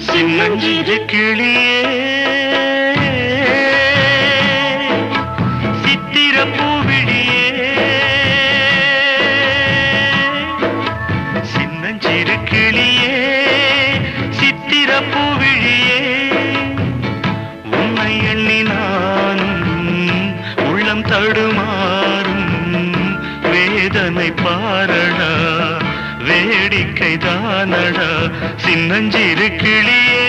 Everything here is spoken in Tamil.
சின்னஞ்சிறு கிளியே சித்திர பூவிழியே சின்னஞ்சிறு கிளியே சித்திர பூவிழியே உன்னை எண்ணி நானும் உள்ளம் தடுமாறும் வேதனை பாரடா வேடிக்கை தானடா சின்னஞ்சிறு கிளியே